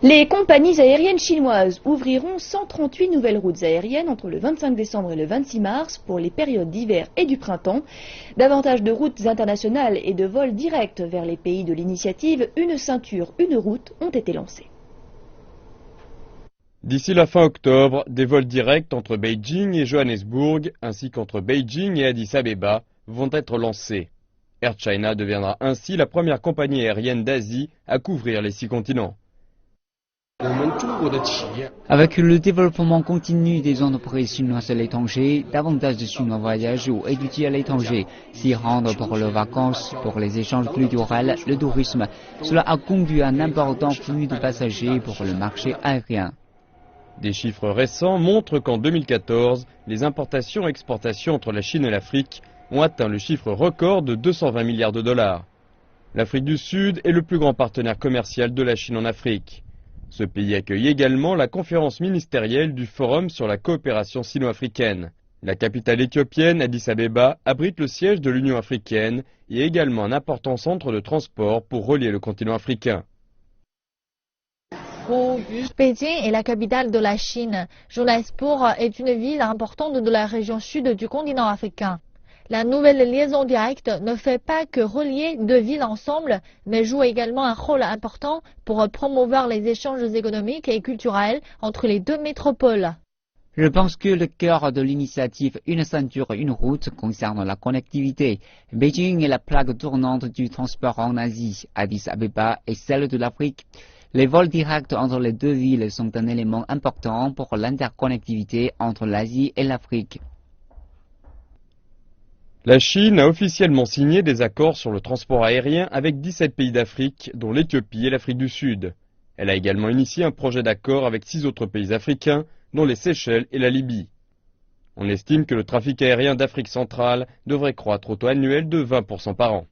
Les compagnies aériennes chinoises ouvriront 138 nouvelles routes aériennes entre le 25 décembre et le 26 mars pour les périodes d'hiver et du printemps. Davantage de routes internationales et de vols directs vers les pays de l'initiative Une ceinture, une route ont été lancés. D'ici la fin octobre, des vols directs entre Beijing et Johannesburg, ainsi qu'entre Beijing et Addis Abeba, vont être lancés. Air China deviendra ainsi la première compagnie aérienne d'Asie à couvrir les 6 continents. Avec le développement continu des entreprises chinoises à l'étranger, davantage de Chinois voyagent ou étudient à l'étranger, s'y rendre pour leurs vacances, pour les échanges culturels, le tourisme. Cela a conduit à un important flux de passagers pour le marché aérien. Des chiffres récents montrent qu'en 2014, les importations et exportations entre la Chine et l'Afrique ont atteint le chiffre record de 220 milliards de dollars. L'Afrique du Sud est le plus grand partenaire commercial de la Chine en Afrique. Ce pays accueille également la conférence ministérielle du Forum sur la coopération sino-africaine. La capitale éthiopienne, Addis Abeba, abrite le siège de l'Union africaine et également un important centre de transport pour relier le continent africain. Pékin est la capitale de la Chine. Johannesburg est une ville importante de la région sud du continent africain. La nouvelle liaison directe ne fait pas que relier deux villes ensemble, mais joue également un rôle important pour promouvoir les échanges économiques et culturels entre les deux métropoles. Je pense que le cœur de l'initiative Une ceinture, une route concerne la connectivité. Beijing est la plaque tournante du transport en Asie. Addis Abeba est celle de l'Afrique. Les vols directs entre les deux villes sont un élément important pour l'interconnectivité entre l'Asie et l'Afrique. La Chine a officiellement signé des accords sur le transport aérien avec 17 pays d'Afrique, dont l'Éthiopie et l'Afrique du Sud. Elle a également initié un projet d'accord avec 6 autres pays africains, dont les Seychelles et la Libye. On estime que le trafic aérien d'Afrique centrale devrait croître au taux annuel de 20% par an.